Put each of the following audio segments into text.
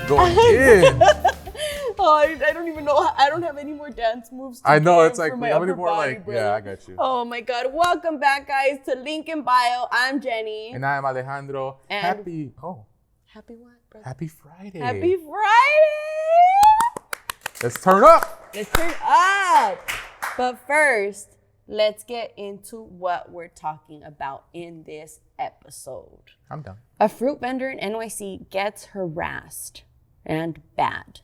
Going in. Oh, I don't even know. I don't have any more dance moves. I know, it's like, how many more like, yeah, I got you. Oh my God. Welcome back, guys, to Link in Bio. I'm Jenny. And I'm Alejandro. And happy what, brother? Happy Friday. Happy Friday. Let's turn up. Let's turn up. But first, let's get into what we're talking about in this episode. I'm done. A fruit vendor in NYC gets harassed and bad.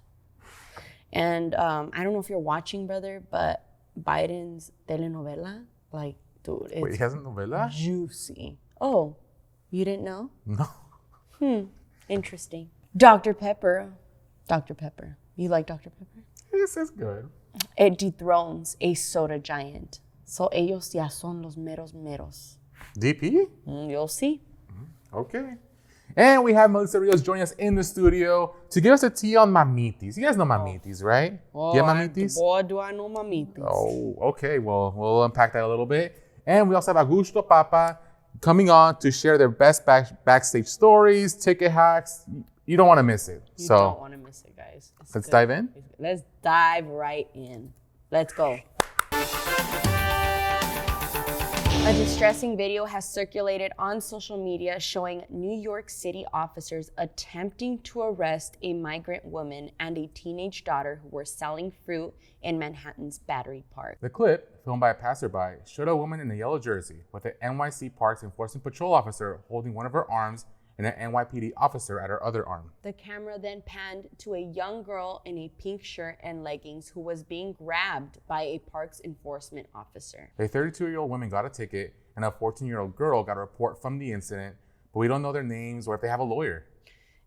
And I don't know if you're watching, brother, but Biden's telenovela, like, dude, it's Wait, he has a novela? juicy. Oh, you didn't know? No. Interesting. Dr. Pepper. You like Dr. Pepper? This is good. It dethrones a soda giant. So ellos ya son los meros meros. DP? You'll see. Okay. And we have Melissa Rios joining us in the studio to give us a tea on Mamitis. You guys know Mamitis, right? Oh, You have Mamitis? Boy, do I know Mamitis. Oh, okay. Well, we'll unpack that a little bit. And we also have Augusto Papa coming on to share their best backstage stories, ticket hacks. You don't want to miss it. You don't want to miss it, guys. Let's dive in. Let's dive right in. Let's go. A distressing video has circulated on social media showing New York City officers attempting to arrest a migrant woman and a teenage daughter who were selling fruit in Manhattan's Battery Park. The clip, filmed by a passerby, showed a woman in a yellow jersey with an NYC Parks Enforcement Patrol officer holding one of her arms and an NYPD officer at her other arm. The camera then panned to a young girl in a pink shirt and leggings who was being grabbed by a Parks Enforcement officer. A 32-year-old woman got a ticket and a 14-year-old girl got a report from the incident, but we don't know their names or if they have a lawyer.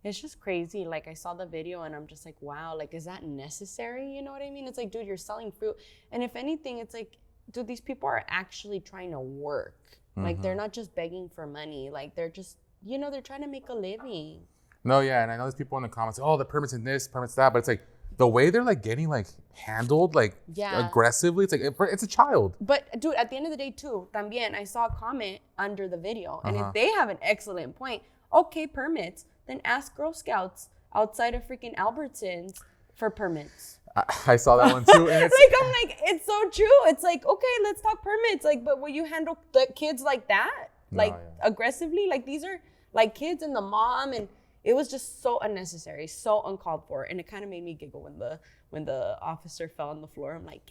It's just crazy. Like, I saw the video and I'm just like, wow, like, is that necessary? You know what I mean? It's like, dude, you're selling fruit. And if anything, it's like, dude, these people are actually trying to work. Like, they're not just begging for money. Like, they're just, you know, they're trying to make a living. No, yeah, and I know there's people in the comments, oh, the permits in this, permits that, but it's like, the way they're like getting like handled like aggressively, it's like, it's a child. But dude, at the end of the day too, también, I saw a comment under the video, and if they have an excellent point, okay, permits, then ask Girl Scouts outside of freaking Albertsons for permits. I saw that one too. And it's, like, I'm like, it's so true. It's like, okay, let's talk permits. Like, but will you handle the kids like that? Like, aggressively? Like, these are like kids and the mom, and it was just so unnecessary, so uncalled for. And it kind of made me giggle when the officer fell on the floor. I'm like,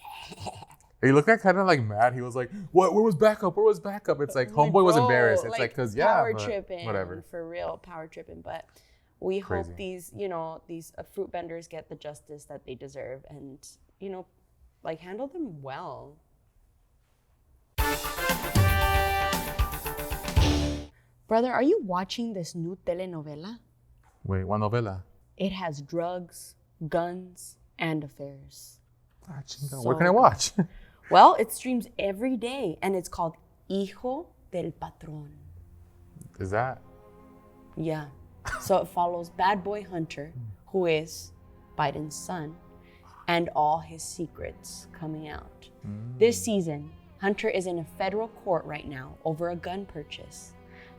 he looked like kind of like mad. He was like, "What? Where was backup? Where was backup?" It's like homeboy was embarrassed. It's like, cause power tripping, whatever. For real, power tripping. But we hope these fruit vendors get the justice that they deserve, and like, handle them well. Brother, are you watching this new telenovela? Wait, what novela? It has drugs, guns, and affairs. Where can I watch? Well, it streams every day, and it's called Hijo del Patrón. Is that? Yeah. So it follows bad boy Hunter, who is Biden's son, and all his secrets coming out. This season, Hunter is in a federal court right now over a gun purchase.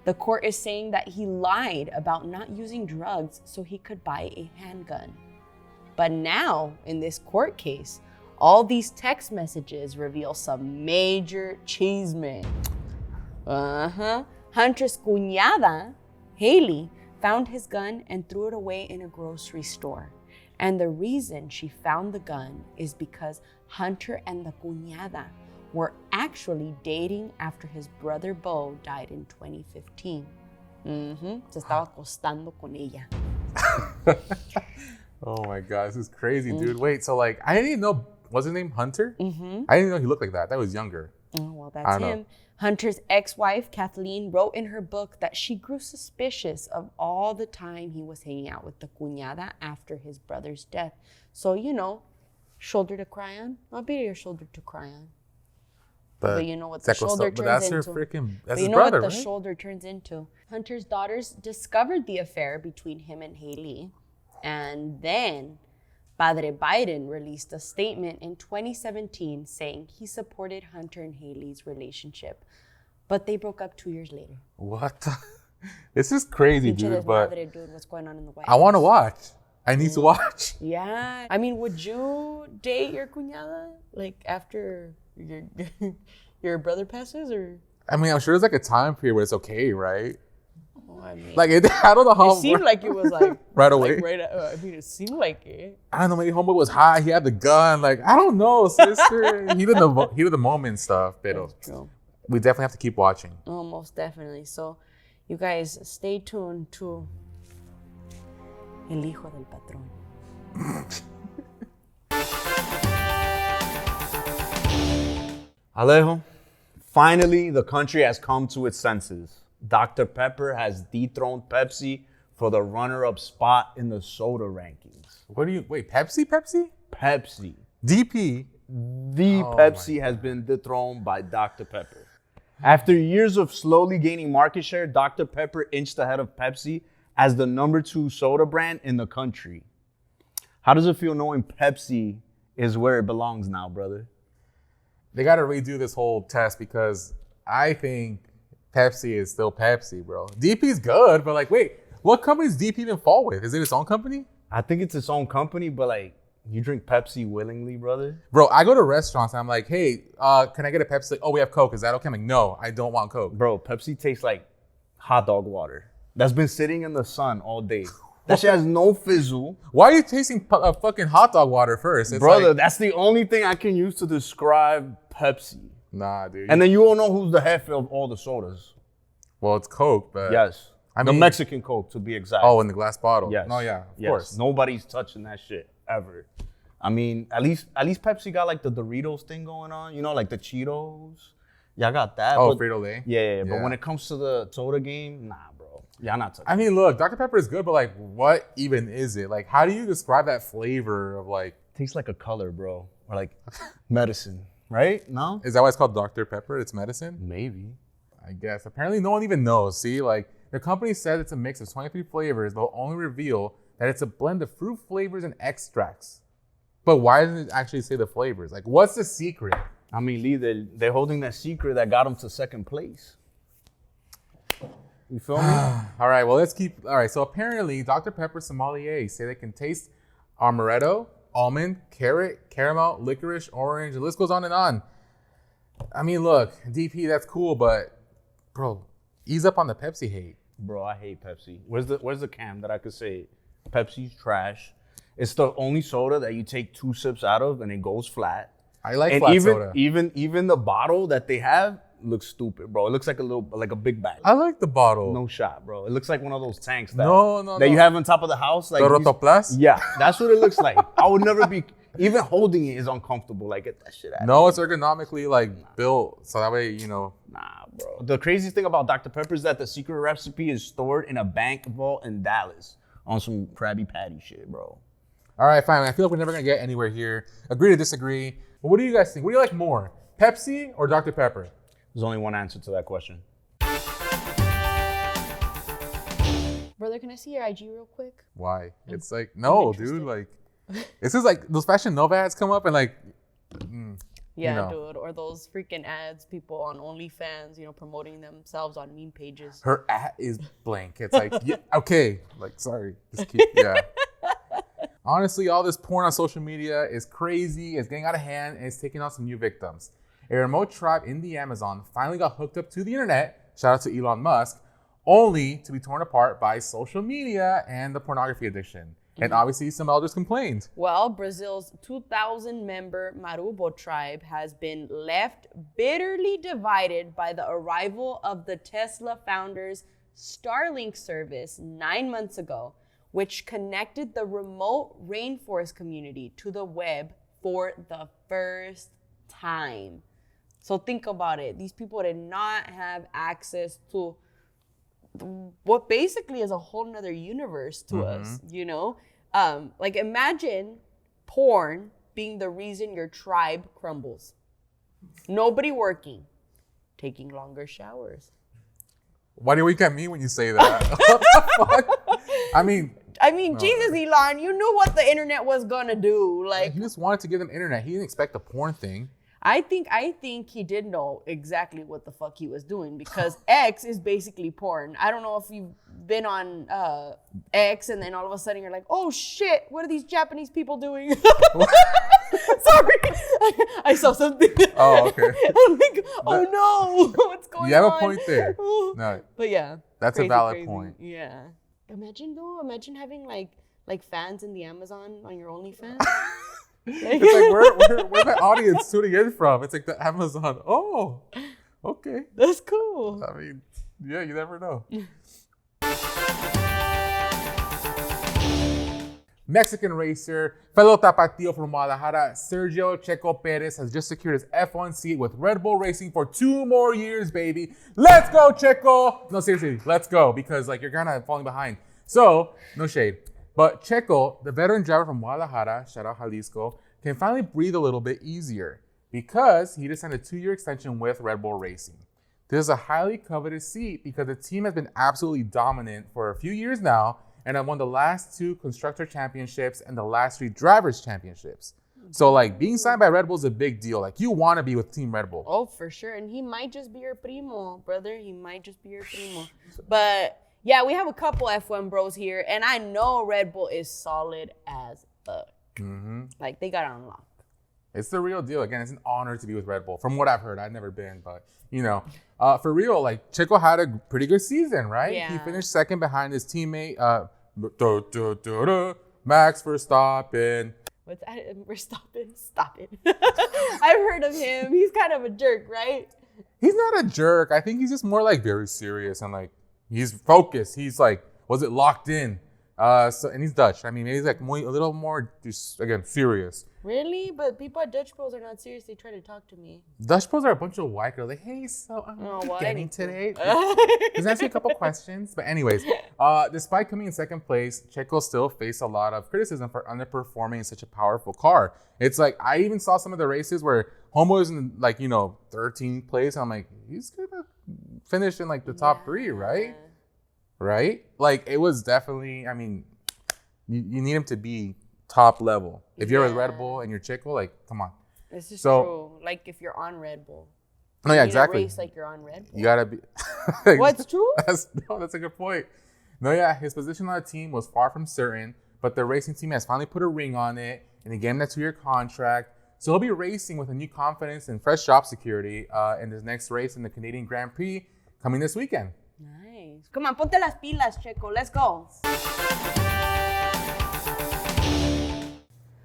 The court is saying that he lied about not using drugs so he could buy a handgun. But now, in this court case, all these text messages reveal some major chisme. Hunter's cuñada, Haley, found his gun and threw it away in a grocery store. And the reason she found the gun is because Hunter and the cuñada were actually dating after his brother Bo died in 2015. Se estaba acostando con ella. Oh my God, this is crazy, dude. Wait, so like, I didn't even know, was his name Hunter? I didn't even know he looked like that. That was younger. Oh, well, that's him. Hunter's ex-wife, Kathleen, wrote in her book that she grew suspicious of all the time he was hanging out with the cuñada after his brother's death. So, shoulder to cry on. I'll be your shoulder to cry on. But you know what the shoulder turns into. That's his brother, what the shoulder turns into. Hunter's daughters discovered the affair between him and Haley. And then Padre Biden released a statement in 2017 saying he supported Hunter and Haley's relationship. But they broke up 2 years later. What? This is crazy, dude. But dude, what's going on in the White House? I want to watch. I need to watch. Yeah. I mean, would you date your cuñada like after your brother passes, or? I mean, I'm sure there's like a time period where it's okay, right? Oh, I mean, Like, I don't know how. it seemed like it was like right away. Like I mean, it seemed like it. I don't know. Maybe homeboy was high. He had the gun. Like, I don't know, sister. he did the moment and stuff. But That's true. we definitely have to keep watching. Oh, most definitely. So, you guys stay tuned to El Hijo del Patrón. Alejo, finally, the country has come to its senses. Dr. Pepper has dethroned Pepsi for the runner-up spot in the soda rankings. Wait, Pepsi? Pepsi. DP? The Pepsi has been dethroned by Dr. Pepper. After years of slowly gaining market share, Dr. Pepper inched ahead of Pepsi as the #2 soda brand in the country. How does it feel knowing Pepsi is where it belongs now, brother? They got to redo this whole test because I think Pepsi is still Pepsi, bro. DP's good, but like, wait, what company does DP even fall with? Is it its own company? I think it's its own company, but like, you drink Pepsi willingly, brother? Bro, I go to restaurants and I'm like, hey, can I get a Pepsi? Like, oh, we have Coke. Is that okay? I'm like, no, I don't want Coke. Bro, Pepsi tastes like hot dog water that's been sitting in the sun all day. That shit has no fizzle. Why are you tasting fucking hot dog water first? It's Brother, like, that's the only thing I can use to describe Pepsi. nah, dude. And then you won't know who's the head of all the sodas. Well, it's Coke, but Yes. I The mean- Mexican Coke, to be exact. oh, in the glass bottle. yes. No, yeah, of Yes. course. Nobody's touching that shit ever. I mean, at least Pepsi got like the Doritos thing going on. You know, like the Cheetos. Y'all got that. Oh, but, Frito-Lay? yeah, but Yeah. when it comes to the soda game, nah, bro. Y'all not touching. I mean, look, Dr. Pepper is good, but like, what even is it? Like, how do you describe that flavor of like, Tastes like a color, bro. Or like medicine, right? No? is that why it's called Dr. Pepper? It's medicine? Maybe. I guess. Apparently, no one even knows. See, like, the company says it's a mix of 23 flavors. They'll only reveal that it's a blend of fruit flavors and extracts. But why doesn't it actually say the flavors? Like, what's the secret? I mean, Lee, they're holding that secret that got them to second place. You feel me? All right, well, let's keep. All right, so apparently, Dr. Pepper sommeliers say they can taste amaretto, almond, carrot, caramel, licorice, orange. The list goes on and on. I mean, look, DP, that's cool, but bro, ease up on the Pepsi hate. Bro, I hate Pepsi. Where's the cam that I could say Pepsi's trash? It's the only soda that you take 2 sips out of and it goes flat. I like And flat soda. even the bottle that they have looks stupid, bro. It looks like a big bag. I like the bottle. No shot, bro. It looks like one of those tanks that No. you have on top of the house. Like The these- Rotoplas? Yeah, that's what it looks like. I would never be even holding it is uncomfortable. Like, get that shit out. No, it's ergonomically like built, so that way, you know. Nah, bro. The craziest thing about Dr. Pepper is that the secret recipe is stored in a bank vault in Dallas on some Krabby Patty shit, bro. All right, fine. I feel like we're never gonna get anywhere here. Agree to disagree. But what do you guys think? What do you like more, Pepsi or Dr. Pepper? There's only one answer to that question. Brother, can I see your IG real quick? Why? It's like no, dude. Like this is like those Fashion Nova ads come up and like. Yeah, know. dude. Or those freaking ads, people on OnlyFans, promoting themselves on meme pages. Her ad is blank. It's like, yeah, okay, like sorry, just keep, yeah. Honestly, all this porn on social media is crazy. It's getting out of hand and it's taking on some new victims. A remote tribe in the Amazon finally got hooked up to the internet. Shout out to Elon Musk, only to be torn apart by social media and the pornography addiction. And obviously, some elders complained. Well, Brazil's 2,000-member Marubo tribe has been left bitterly divided by the arrival of the Tesla founder's Starlink service 9 months ago, which connected the remote rainforest community to the web for the first time. So think about it. These people did not have access to what basically is a whole nother universe to us, Like imagine porn being the reason your tribe crumbles. Nobody working, taking longer showers. Why do you wink at me when you say that? What the fuck? I mean, Jesus, Elon, you knew what the internet was gonna do. Like, he just wanted to give them internet. He didn't expect the porn thing. I think he did know exactly what the fuck he was doing because X is basically porn. I don't know if you've been on X and then all of a sudden you're like, oh shit, what are these Japanese people doing? Sorry, I saw something. Oh, okay. I'm like, oh no, what's going on? You have a point there. No, but yeah, that's a valid point. Yeah. Imagine having like fans in the Amazon on your OnlyFans. It's like where my audience tuning in from? It's like the Amazon. Oh, okay. That's cool. I mean, yeah, you never know. Mexican racer, fellow Tapatio from Guadalajara, Sergio Checo Perez has just secured his F1 seat with Red Bull Racing for 2 more years, baby. Let's go, Checo! No, seriously, let's go, because like you're kind of falling behind. So, no shade. But Checo, the veteran driver from Guadalajara, shout out Jalisco, can finally breathe a little bit easier because he just signed a 2-year extension with Red Bull Racing. This is a highly coveted seat because the team has been absolutely dominant for a few years now and have won the last 2 constructor championships and the last 3 drivers championships. So like being signed by Red Bull is a big deal. Like you want to be with Team Red Bull. Oh, for sure. And he might just be your primo, brother. He might just be your primo. But yeah, we have a couple F1 bros here, and I know Red Bull is solid as fuck. Mm-hmm. Like, they got it on lock. It's the real deal. Again, it's an honor to be with Red Bull. From what I've heard, I've never been, but, you know. For real, like, Checo had a pretty good season, right? Yeah. He finished second behind his teammate, Max Verstappen. What's that? Verstappen? Stop it. I've heard of him. He's kind of a jerk, right? He's not a jerk. I think he's just more, like, very serious and, like, he's focused. He's like, was it locked in? And he's Dutch. I mean, maybe he's like a little more, just, again, serious. Really? But people at Dutch Bros are not serious. They try to talk to me. Dutch Bros are a bunch of white girls. Like, hey, so getting today. Just ask you a couple questions. But anyways, despite coming in second place, Checo still faced a lot of criticism for underperforming in such a powerful car. It's like, I even saw some of the races where Homo is in, like, 13th place. I'm like, he's going to finish in, like, the top 3, right? Right? Like, it was definitely, I mean, you need him to be top level. If you're with Red Bull and you're Checo, like, come on. This is true. Like, if you're on Red Bull. No, yeah, exactly. Race like you're on Red Bull. You gotta be. What's true? That's a good point. No, yeah, his position on the team was far from certain, but the racing team has finally put a ring on it, and he gave him that 2-year contract. So he'll be racing with a new confidence and fresh job security in his next race in the Canadian Grand Prix coming this weekend. Nice. Come on, ponte las pilas, Checo. Let's go.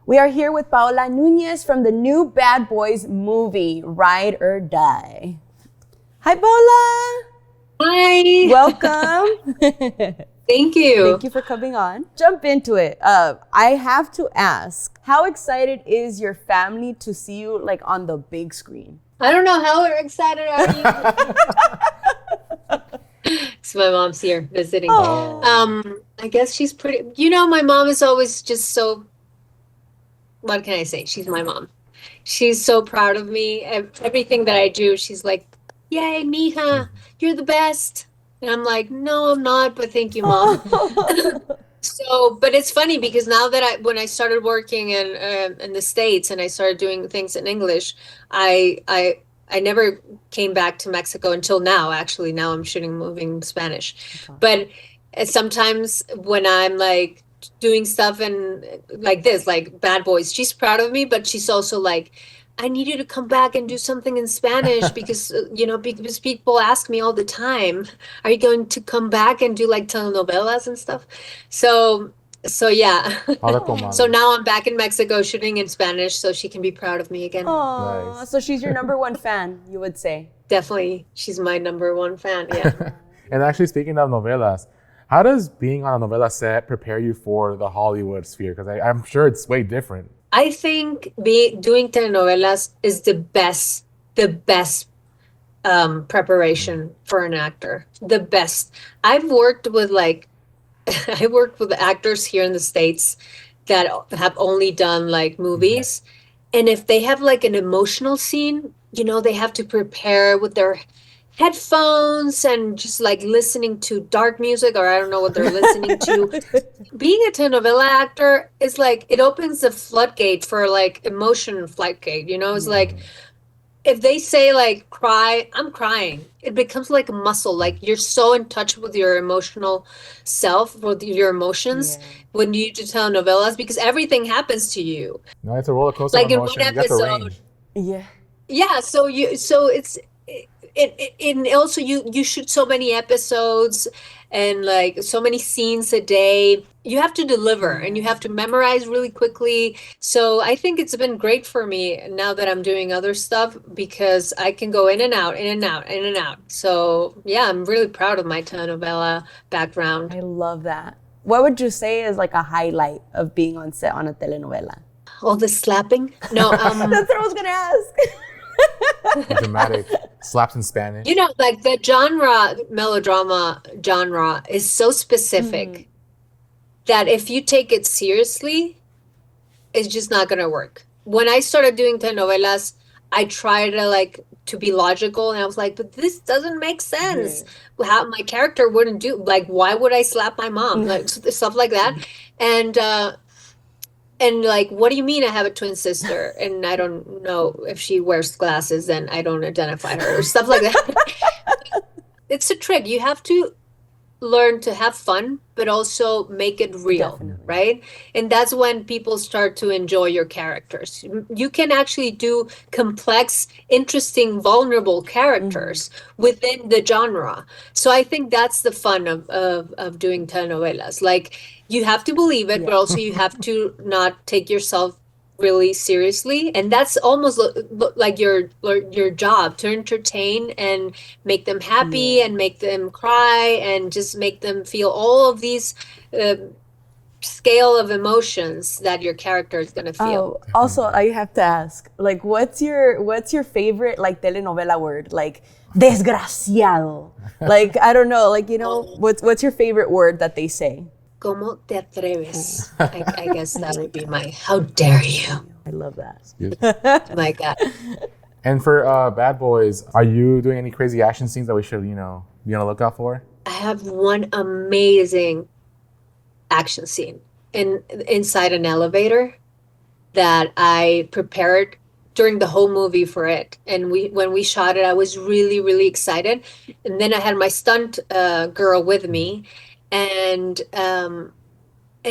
We are here with Paola Nunez from the new Bad Boys movie, Ride or Die. Hi, Paola. Hi. Welcome. Thank you. Thank you for coming on. Jump into it. I have to ask, how excited is your family to see you like on the big screen? I don't know, how excited are you? So my mom's here visiting. Oh. I guess she's pretty, my mom is always just so, what can I say? She's my mom. She's so proud of me. Everything that I do, she's like, yay, mija, you're the best. And I'm like, no, I'm not, but thank you, Mom. But it's funny because now that when I started working in the States and I started doing things in English, I never came back to Mexico until now. Actually, now I'm moving Spanish. Okay. But sometimes when I'm like doing stuff and like this, like Bad Boys, she's proud of me, but she's also like, I need you to come back and do something in Spanish because, because people ask me all the time, are you going to come back and do like telenovelas and stuff? So yeah. So now I'm back in Mexico shooting in Spanish so she can be proud of me again. Oh, nice. So she's your number one fan, you would say? Definitely. She's my number one fan, yeah. And actually, speaking of novelas, how does being on a novela set prepare you for the Hollywood sphere? Because I'm sure it's way different. I think doing telenovelas is the best preparation for an actor. The best. I worked with actors here in the States that have only done like movies. And if they have like an emotional scene, they have to prepare with their headphones and just like listening to dark music, or I don't know what they're listening to. Being a telenovela actor is like, it opens the floodgate for like emotion floodgate, it's like, if they say like cry, I'm crying. It becomes like a muscle. Like you're so in touch with your emotional self, with your emotions when you do telenovelas, because everything happens to you. No, it's a roller coaster Like of in one emotion. You got the episode, range. Yeah. yeah. So it's and also you shoot so many episodes and like so many scenes a day. You have to deliver and you have to memorize really quickly. So I think it's been great for me now that I'm doing other stuff because I can go in and out, in and out, in and out. So yeah, I'm really proud of my telenovela background. I love that. What would you say is like a highlight of being on set on a telenovela? All the slapping? No, That's what I was gonna ask. Dramatic slaps in Spanish. you know, like the genre, melodrama genre is so specific that if you take it seriously, it's just not gonna work. When I started doing telenovelas, I tried to be logical, and I was like, but this doesn't make sense. How my character wouldn't do, like, why would I slap my mom? Like stuff like that. And like, what do you mean I have a twin sister and I don't know if she wears glasses and I don't identify her or stuff like that. It's a trick. You have to learn to have fun, but also make it real, right? And that's when people start to enjoy your characters. You can actually do complex, interesting, vulnerable characters within the genre. So I think that's the fun of doing telenovelas. Like, you have to believe it, but also you have to not take yourself really seriously, and that's almost like your job, to entertain and make them happy and make them cry and just make them feel all of these scale of emotions that your character is going to feel. Also, I have to ask, like, what's your favorite like telenovela word? Like desgraciado. Like, I don't know, like, you know, what's your favorite word that they say? ¿Cómo te atreves? I guess that would be my, how dare you? I love that. Like that. And for Bad Boys, are you doing any crazy action scenes that we should, be on the lookout for? I have one amazing action scene inside an elevator that I prepared during the whole movie for it. And when we shot it, I was really, really excited. And then I had my stunt girl with me, and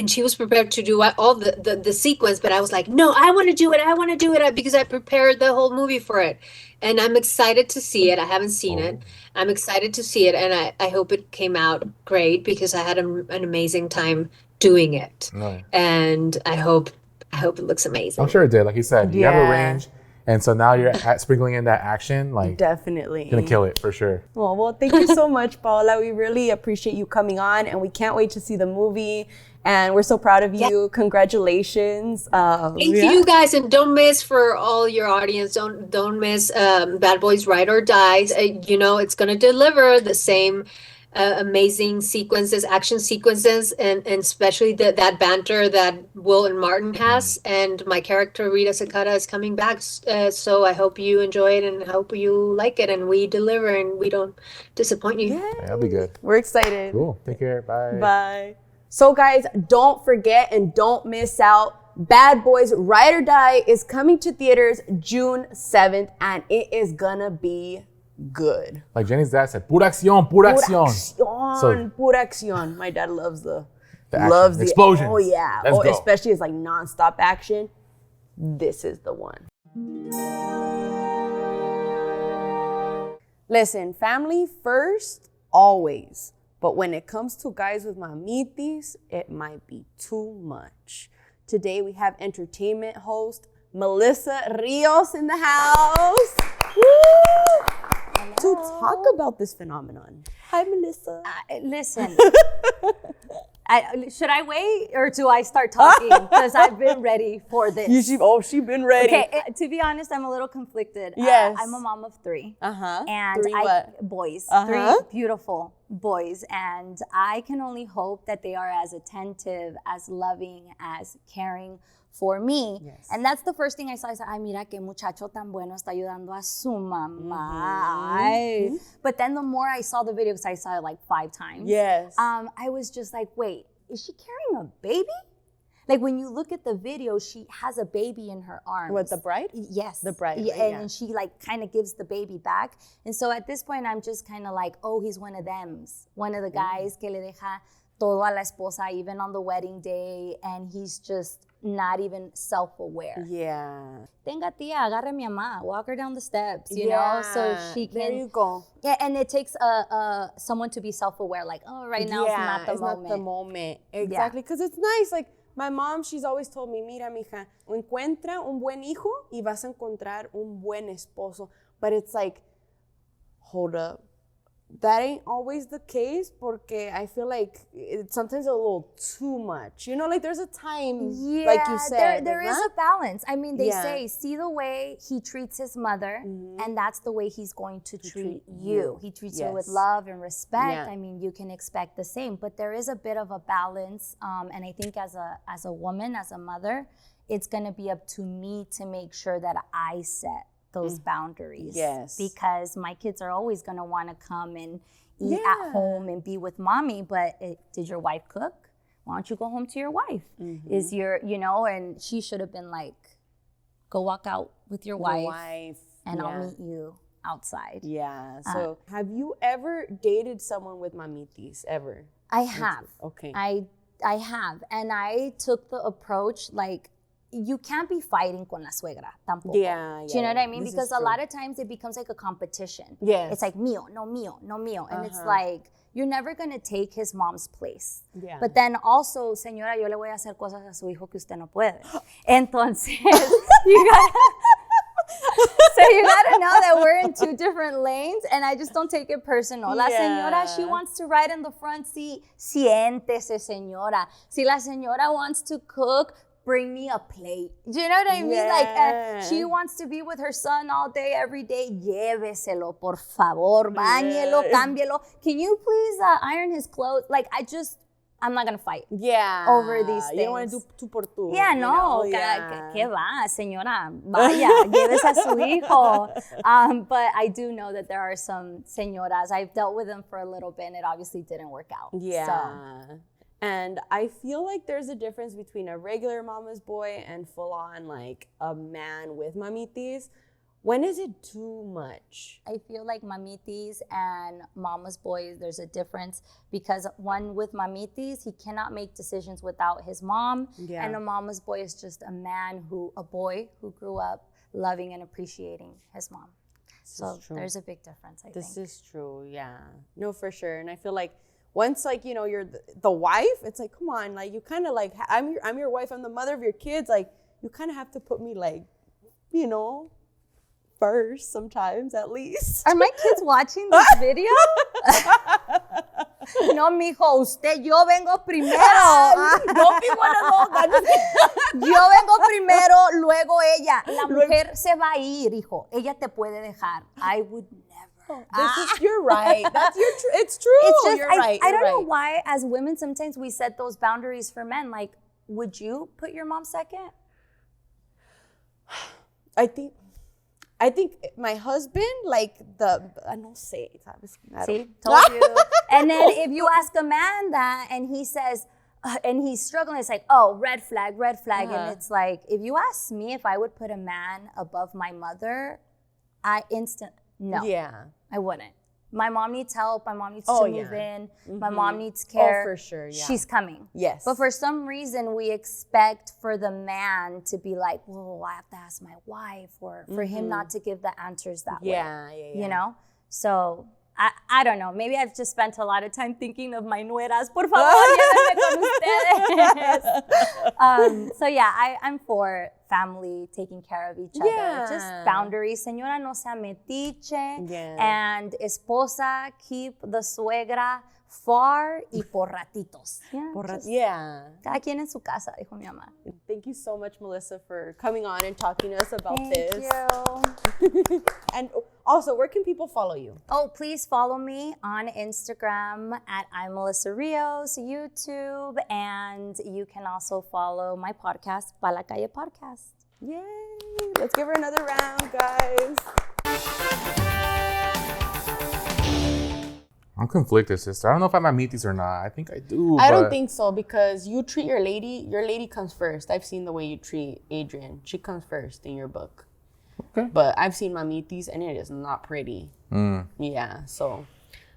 she was prepared to do all the sequence, but I was like, no, I want to do it because I prepared the whole movie for it. And I'm excited to see it. I haven't seen it. I'm excited to see it, and I hope it came out great because I had an amazing time doing it. No. And I hope it looks amazing. I'm sure it did. Like you said, you have a range. And so now you're sprinkling in that action, like definitely gonna kill it for sure. Well, thank you so much, Paola. We really appreciate you coming on, and we can't wait to see the movie. And we're so proud of you. Yeah. Congratulations. Thank you guys, and don't miss, for all your audience, don't miss Bad Boys Ride or Die. It's gonna deliver the same amazing sequences, action sequences, and especially that banter that Will and Martin has. And my character Rita Sakata is coming back, so I hope you enjoy it and I hope you like it, and we deliver and we don't disappoint you. Yeah, that'll be good. We're excited. Cool. Take care. Bye. Bye. So guys, don't forget and don't miss out. Bad Boys Ride or Die is coming to theaters June 7th, and it is gonna be good. Like Jenny's dad said, pura acción, pura acción. Pura acción. My dad loves the action. Explosions. Oh yeah. Let's go. Especially as like nonstop action. This is the one. Listen, family first, always. But when it comes to guys with mamitis, it might be too much. Today we have entertainment host Melissa Rios in the house. Woo! To talk about this phenomenon. Hi, Melissa. Listen, should I wait or do I start talking? Because I've been ready for this. She's been ready. Okay, to be honest, I'm a little conflicted. Yes. I'm a mom of 3. And three boys. 3 beautiful boys. And I can only hope that they are as attentive, as loving, as caring for me. Yes. And that's the first thing I saw. I said, ay, mira que muchacho tan bueno está ayudando a su mamá. But then the more I saw the video, because I saw it like 5 times. Yes. I was just like, wait, is she carrying a baby? Like when you look at the video, she has a baby in her arms. What, the bride? Yes. The bride, Yeah, right, and she like kind of gives the baby back. And so at this point, I'm just kind of like, oh, he's one of thems. One of the guys que le deja todo a la esposa, even on the wedding day. And he's just not even self-aware. Yeah. Tenga tia, agarre mi mamá, walk her down the steps, you know, so she can. There you go. Yeah, and it takes someone to be self-aware, like, oh, right now it's not the moment. Not the moment. Exactly, because it's nice. Like, my mom, she's always told me, mira, mija, encuentra un buen hijo y vas a encontrar un buen esposo. But it's like, hold up. That ain't always the case porque I feel like it's sometimes a little too much. You know, like there's a time, like you said. There is a balance. I mean, they say, see the way he treats his mother, and that's the way he's going to treat you. He treats her with love and respect. Yeah. I mean, you can expect the same, but there is a bit of a balance. And I think as a woman, as a mother, it's going to be up to me to make sure that I set those boundaries. Yes. Because my kids are always going to want to come and eat at home and be with mommy, but did your wife cook? Why don't you go home to your wife? Is your, you know, and she should have been like, go walk out with your wife and I'll meet you outside. Yeah. So have you ever dated someone with mamitis ever? I have. Okay. I have. And I took the approach like, you can't be fighting con la suegra tampoco. Yeah. Do you know what I mean? This Because is a true. lot of times it becomes like a competition. Yes. It's like mío, no mío, no mío. And it's like, you're never going to take his mom's place. Yeah. But then also, señora, yo le voy a hacer cosas a su hijo que usted no puede. Entonces, so you gotta know that we're in two different lanes, and I just don't take it personal. La señora, she wants to ride in the front seat. Siéntese, señora. Si la señora wants to cook, bring me a plate. Do you know what I mean? Like, she wants to be with her son all day, every day. Lléveselo, por favor. Báñelo, cámbielo. Can you please iron his clothes? Like, I'm not going to fight over these things. You don't want to do tú por tú. Yeah, you no. know? Yeah. ¿Qué va, señora? Vaya, llévese a su hijo. But I do know that there are some señoras. I've dealt with them for a little bit, and it obviously didn't work out. Yeah. So. And I feel like there's a difference between a regular mama's boy and full on like a man with mamitis. When is it too much? I feel like mamitis and mama's boys, there's a difference because one with mamitis, he cannot make decisions without his mom. Yeah. And a mama's boy is just a boy who grew up loving and appreciating his mom. So there's a big difference, I think. This is true, yeah. No, for sure. And I feel like once, like, you know, you're the wife, it's like, come on, like, you kind of like, I'm your wife, I'm the mother of your kids. Like, you kind of have to put me, like, you know, first sometimes at least. Are my kids watching this video? No, mijo, usted, yo vengo primero. Don't be one of those. Yo vengo primero, luego ella. La mujer se va a ir, hijo. Ella te puede dejar. I would never. You're right. It's true. It's just, you're right. I don't know why, as women, sometimes we set those boundaries for men. Like, would you put your mom second? I think my husband, like I don't say it. See, told you. And then if you ask a man that and he says, and he's struggling, it's like, oh, red flag. And it's like, if you ask me if I would put a man above my mother, no. Yeah. I wouldn't. My mom needs help. My mom needs to move in. My mom needs care. Oh, for sure, yeah. She's coming. Yes. But for some reason, we expect for the man to be like, well, I have to ask my wife, or for him not to give the answers that way. Yeah. You know? So, I don't know. Maybe I've just spent a lot of time thinking of my nueras. Por favor, llévenme con ustedes. So yeah, I'm for family taking care of each other. Just boundaries. Señora, no sea metiche. Yeah. And esposa, keep the suegra far y por ratitos. Yeah, cada quien en su casa, dijo mi mamá. Thank you so much, Melissa, for coming on and talking to us about this. Thank you. And also, where can people follow you? Oh, please follow me on Instagram at I'm Melissa Rios, YouTube, and you can also follow my podcast, Pa La Calle Podcast. Yay! Let's give her another round, guys. I'm conflicted, sister. I don't know if I'm Mamitis or not. I think I do. I don't think so because you treat your lady comes first. I've seen the way you treat Adrian. She comes first in your book. Okay. But I've seen Mamitis and it is not pretty. Yeah, so.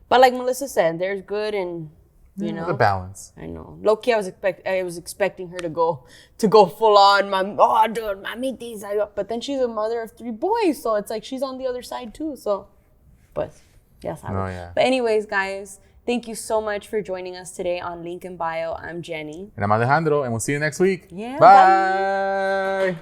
But like Melissa said, there's good and, you know. The balance. I know. Low-key, I was expecting her to go full on, Mamitis. But then she's a mother of 3 boys, so it's like she's on the other side too, so. But. Yes, I will. Yeah. But anyways, guys, thank you so much for joining us today on Link in Bio. I'm Jenny. And I'm Alejandro, and we'll see you next week. Yeah. Bye.